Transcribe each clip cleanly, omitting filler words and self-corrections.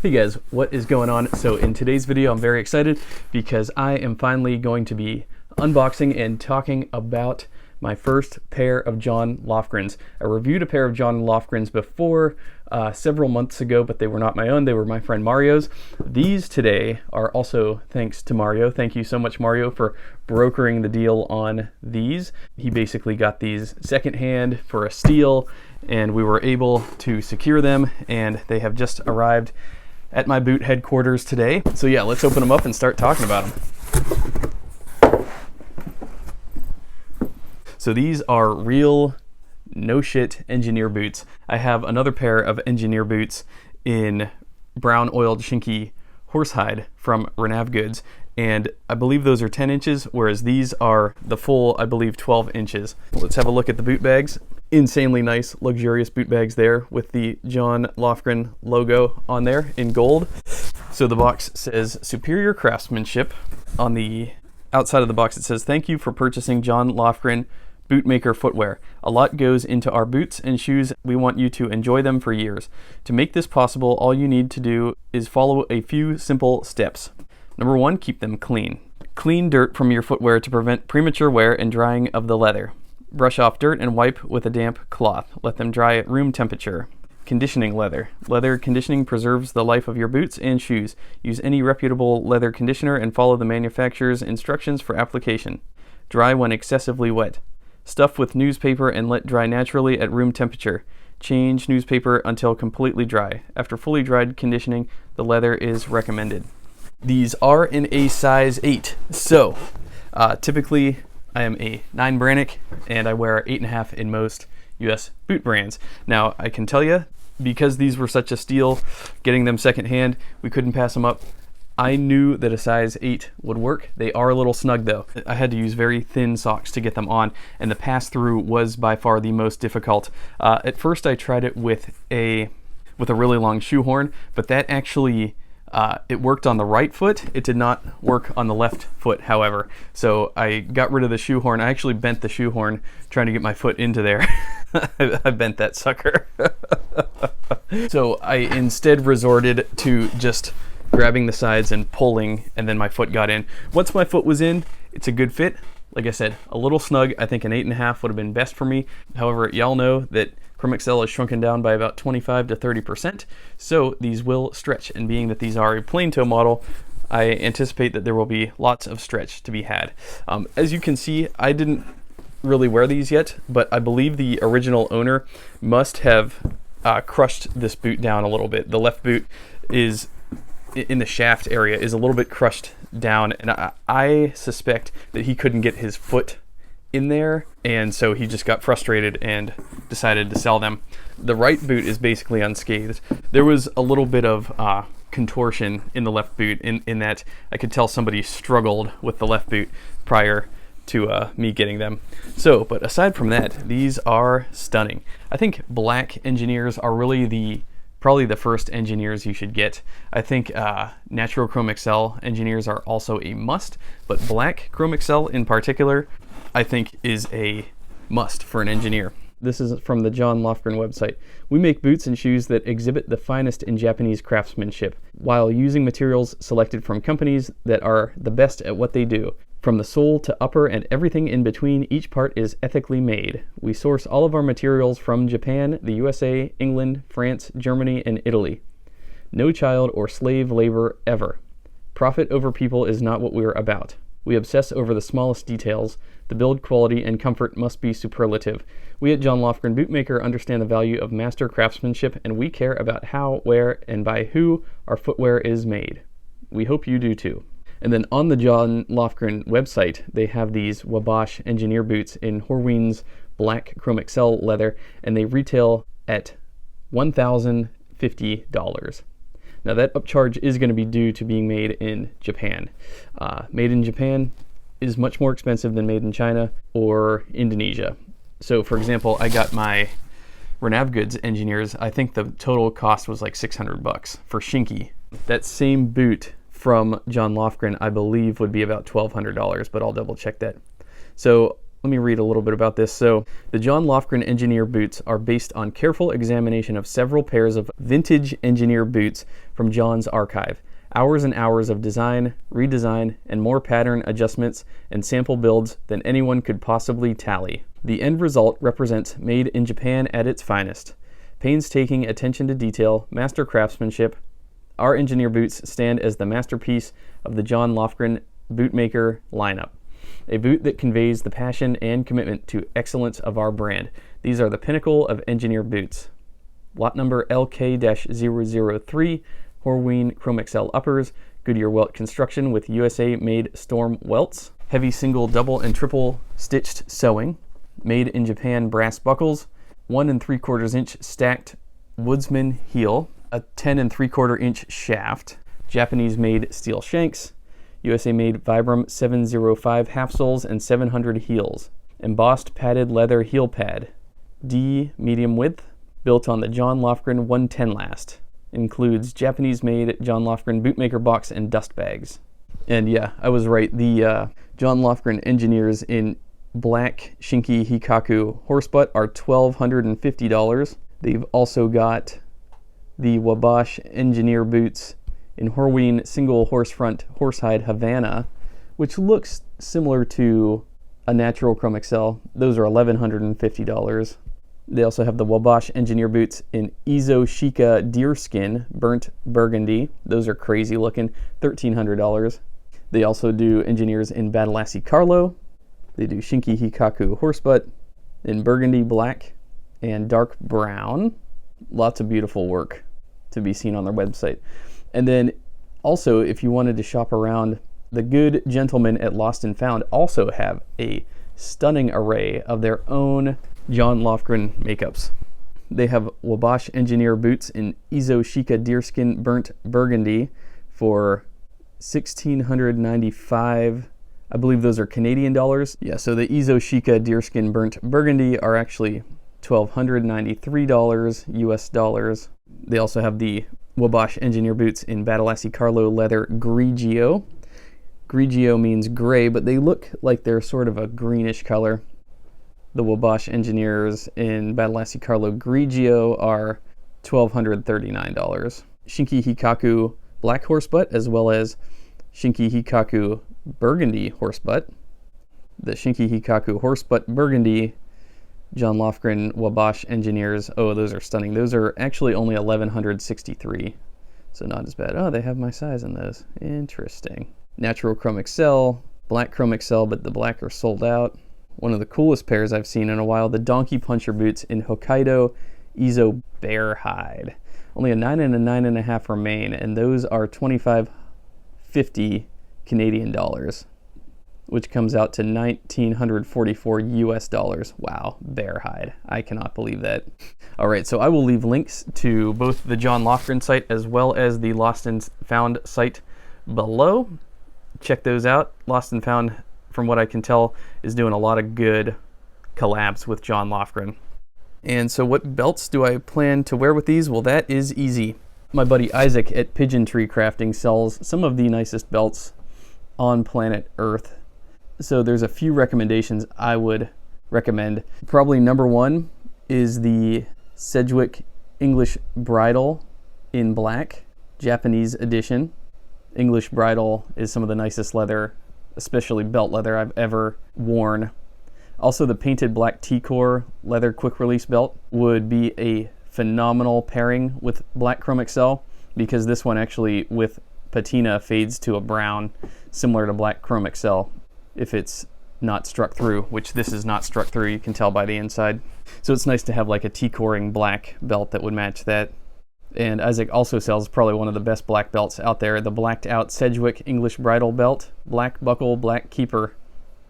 Hey guys, what is going on? So in today's video, I'm very excited because I am finally going to be unboxing and talking about my first pair of John Lofgrens. I reviewed a pair of John Lofgrens before several months ago, but they were not my own. They were my friend Mario's. These today are also thanks to Mario. Thank you so much, Mario, for brokering the deal on these. He basically got these secondhand for a steal, and we were able to secure them, and they have just arrived at my boot headquarters today. So yeah, let's open them up and start talking about them. So these are real no shit engineer boots. I have another pair of engineer boots in brown oiled Shinki horsehide from Renav Goods, and I believe those are 10 inches, whereas these are the full, I believe, 12 inches. Let's have a look at the boot bags. Insanely nice, luxurious boot bags there with the John Lofgren logo on there in gold. So the box says superior craftsmanship. On the outside of the box it says, thank you for purchasing John Lofgren Bootmaker footwear. A lot goes into our boots and shoes. We want you to enjoy them for years. To make this possible, all you need to do is follow a few simple steps. Number 1, keep them clean. Clean dirt from your footwear to prevent premature wear and drying of the leather. Brush off dirt and wipe with a damp cloth. Let them dry at room temperature. Conditioning leather. Leather conditioning preserves the life of your boots and shoes. Use any reputable leather conditioner and follow the manufacturer's instructions for application. Dry when excessively wet. Stuff with newspaper and let dry naturally at room temperature. Change newspaper until completely dry. After fully dried conditioning, the leather is recommended. These are in a size 8. So, typically I am a 9 Brannick and I wear 8.5 in most US boot brands. Now, I can tell you, because these were such a steal, getting them secondhand, we couldn't pass them up. I knew that a size 8 would work. They are a little snug though. I had to use very thin socks to get them on, and the pass-through was by far the most difficult. At first I tried it with a really long shoehorn, but that actually, it worked on the right foot. It did not work on the left foot, however. So I got rid of the shoehorn. I actually bent the shoehorn trying to get my foot into there. I bent that sucker. So I instead resorted to just grabbing the sides and pulling, and then my foot got in. Once my foot was in, it's a good fit. Like I said, a little snug. I think an 8.5 would have been best for me. However, y'all know that Chromexcel is shrunken down by about 25 to 30%, so these will stretch. And being that these are a plain toe model, I anticipate that there will be lots of stretch to be had. As you can see, I didn't really wear these yet, but I believe the original owner must have crushed this boot down a little bit. The left boot is in the shaft area is a little bit crushed down, and I suspect that he couldn't get his foot in there, and so he just got frustrated and decided to sell them. The right boot is basically unscathed. There was a little bit of contortion in the left boot in that I could tell somebody struggled with the left boot prior to me getting them. So, but aside from that, these are stunning. I think black engineers are really probably the first engineers you should get. I think natural Chromexcel engineers are also a must, but black Chromexcel in particular, I think is a must for an engineer. This is from the John Lofgren website. We make boots and shoes that exhibit the finest in Japanese craftsmanship, while using materials selected from companies that are the best at what they do. From the sole to upper and everything in between, each part is ethically made. We source all of our materials from Japan, the USA, England, France, Germany, and Italy. No child or slave labor ever. Profit over people is not what we're about. We obsess over the smallest details. The build quality and comfort must be superlative. We at John Lofgren Bootmaker understand the value of master craftsmanship, and we care about how, where, and by who our footwear is made. We hope you do too. And then on the John Lofgren website, they have these Wabash engineer boots in Horween's black Chromexcel leather, and they retail at $1,050. Now that upcharge is going to be due to being made in Japan. Made in Japan is much more expensive than made in China or Indonesia. So for example, I got my Renav Goods engineers. I think the total cost was like $600 for Shinki. That same boot from John Lofgren, I believe, would be about $1,200, but I'll double check that. So Let me read a little bit about this. So, the John Lofgren Engineer Boots are based on careful examination of several pairs of vintage engineer boots from John's archive. Hours and hours of design, redesign, and more pattern adjustments and sample builds than anyone could possibly tally. The end result represents made in Japan at its finest. Painstaking attention to detail, master craftsmanship. Our engineer boots stand as the masterpiece of the John Lofgren Bootmaker lineup. A boot that conveys the passion and commitment to excellence of our brand. These are the pinnacle of engineer boots. Lot number LK-003, Horween Chromexcel uppers, Goodyear welt construction with USA-made storm welts, heavy single, double, and triple stitched sewing, made in Japan brass buckles, 1 3/4 inch stacked woodsman heel, a 10 3/4 inch shaft, Japanese-made steel shanks, USA-made Vibram 705 half soles and 700 heels, embossed padded leather heel pad, D medium width, built on the John Lofgren 110 last. Includes Japanese-made John Lofgren Bootmaker box and dust bags. And yeah, I was right. The John Lofgren engineers in black Shinki Hikaku Horsebutt are $1,250. They've also got the Wabash engineer boots in Horween single horse front horsehide Havana, which looks similar to a natural Chromexcel. Those are $1,150. They also have the Wabash engineer boots in Shika Deerskin burnt Burgundy. Those are crazy looking, $1,300. They also do engineers in Badalassi Carlo. They do Shinki Hikaku Horsebutt in Burgundy black and dark brown. Lots of beautiful work to be seen on their website. And then also, if you wanted to shop around, the good gentlemen at Lost and Found also have a stunning array of their own John Lofgren makeups. They have Wabash engineer boots in Shika Deerskin burnt Burgundy for $1,695. I believe those are Canadian dollars. Yeah, so the Shika Deerskin burnt Burgundy are actually $1,293 US dollars. They also have the Wabash engineer boots in Badalassi Carlo leather Grigio. Grigio means gray, but they look like they're sort of a greenish color. The Wabash engineers in Badalassi Carlo Grigio are $1,239. Shinki Hikaku black horsebutt, as well as Shinki Hikaku Burgundy horsebutt. The Shinki Hikaku horsebutt Burgundy, John Lofgren Wabash engineers. Oh, those are stunning. Those are actually only $1,163, so not as bad. Oh, they have my size in those. Interesting. Natural Chromexcel, black Chromexcel, but the black are sold out. One of the coolest pairs I've seen in a while, the Donkey Puncher boots in Hokkaido Izo bear hide. Only a 9 and a 9.5 remain, and those are $2,550 Canadian dollars, which comes out to $1,944 US dollars. Wow, bear hide. I cannot believe that. All right, so I will leave links to both the John Lofgren site as well as the Lost and Found site below. Check those out. Lost and Found, from what I can tell, is doing a lot of good collabs with John Lofgren. And so what belts do I plan to wear with these? Well, that is easy. My buddy Isaac at Pigeon Tree Crafting sells some of the nicest belts on planet Earth. So there's a few recommendations I would recommend. Probably number one is the Sedgwick English Bridle in black, Japanese edition. English Bridle is some of the nicest leather, especially belt leather, I've ever worn. Also, the painted black Teacore leather quick release belt would be a phenomenal pairing with black Chromexcel, because this one actually with patina fades to a brown, similar to black Chromexcel if it's not struck through, which this is not struck through, you can tell by the inside. So it's nice to have like a Teacoring black belt that would match that. And Isaac also sells probably one of the best black belts out there, the blacked out Sedgwick English Bridle belt, black buckle, black keeper,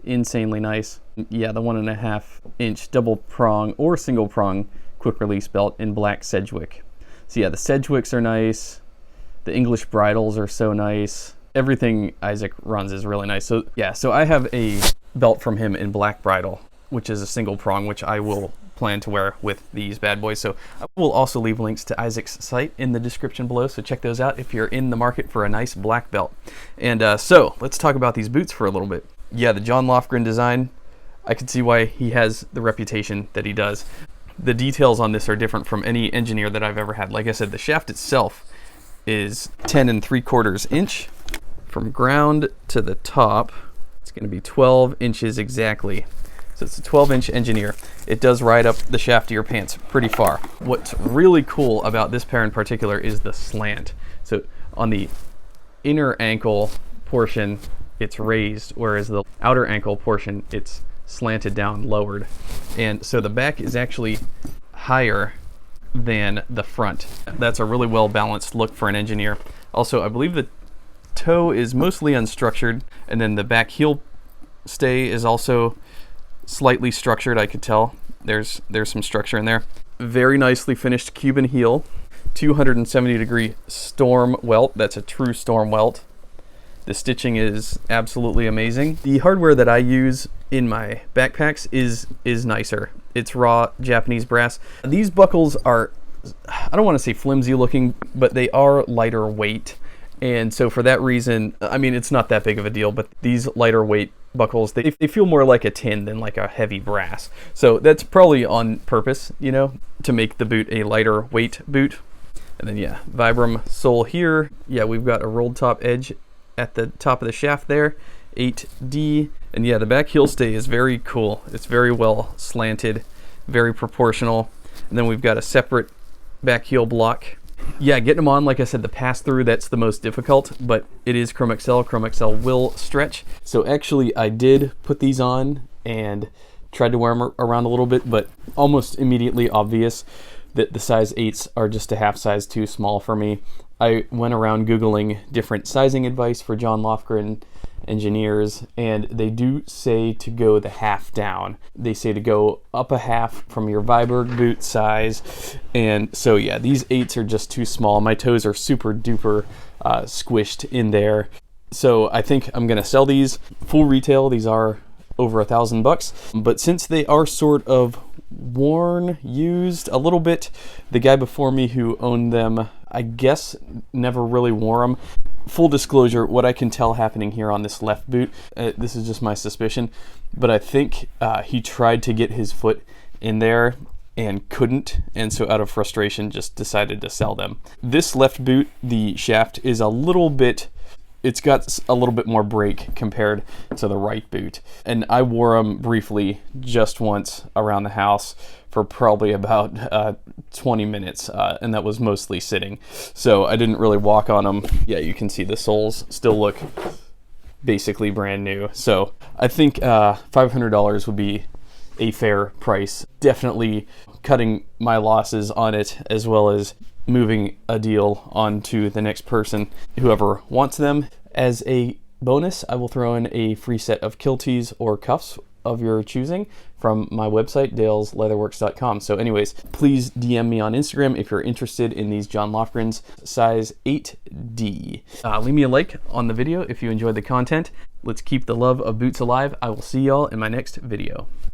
insanely nice. Yeah, the 1.5 inch double prong or single prong quick release belt in black Sedgwick. So yeah, the Sedgwicks are nice, the English Bridles are so nice. Everything Isaac runs is really nice. So yeah, so I have a belt from him in black Bridle, which is a single prong, which I will plan to wear with these bad boys. So I will also leave links to Isaac's site in the description below, so check those out if you're in the market for a nice black belt. And so let's talk about these boots for a little bit. Yeah, the John Lofgren design, I can see why he has the reputation that he does. The details on this are different from any engineer that I've ever had. Like I said, the shaft itself is 10 3/4 inch. From ground to the top, it's going to be 12 inches exactly. So it's a 12-inch engineer. It does ride up the shaft of your pants pretty far. What's really cool about this pair in particular is the slant. So on the inner ankle portion, it's raised, whereas the outer ankle portion, it's slanted down, lowered. And so the back is actually higher than the front. That's a really well-balanced look for an engineer. Also, I believe the toe is mostly unstructured, and then the back heel stay is also slightly structured. I could tell there's some structure in there. Very nicely finished Cuban heel, 270-degree storm welt. That's a true storm welt. The stitching is absolutely amazing. The hardware that I use in my backpacks is nicer. It's raw Japanese brass. These buckles are, I don't want to say flimsy looking, but they are lighter weight. And so for that reason, I mean, it's not that big of a deal, but these lighter weight buckles, they feel more like a tin than like a heavy brass. So that's probably on purpose, you know, to make the boot a lighter weight boot. And then yeah, Vibram sole here. Yeah, we've got a rolled top edge at the top of the shaft there, 8D. And yeah, the back heel stay is very cool. It's very well slanted, very proportional. And then we've got a separate back heel block. Yeah, getting them on, like I said, the pass-through, that's the most difficult, but it is Chromexcel. Chromexcel will stretch. So actually, I did put these on and tried to wear them around a little bit, but almost immediately obvious that the size 8s are just a half size too small for me. I went around Googling different sizing advice for John Lofgren engineers, and they do say to go the half down. They say to go up a half from your Viberg boot size. And so yeah, these 8s are just too small. My toes are super duper squished in there. So I think I'm gonna sell these full retail. These are over $1,000, but since they are sort of worn, used a little bit, the guy before me who owned them, I guess, never really wore them. Full disclosure, what I can tell happening here on this left boot, this is just my suspicion, but I think he tried to get his foot in there and couldn't, and so out of frustration just decided to sell them. This left boot, the shaft is a little bit, it's got a little bit more break compared to the right boot. And I wore them briefly just once around the house for probably about 20 minutes, and that was mostly sitting. So I didn't really walk on them. Yeah, you can see the soles still look basically brand new. So I think $500 would be a fair price. Definitely cutting my losses on it, as well as moving a deal on to the next person, whoever wants them. As a bonus, I will throw in a free set of kilties or cuffs of your choosing from my website, dalesleatherworks.com. So anyways, please DM me on Instagram if you're interested in these John Lofgren's size 8D. Leave me a like on the video if you enjoyed the content. Let's keep the love of boots alive. I will see y'all in my next video.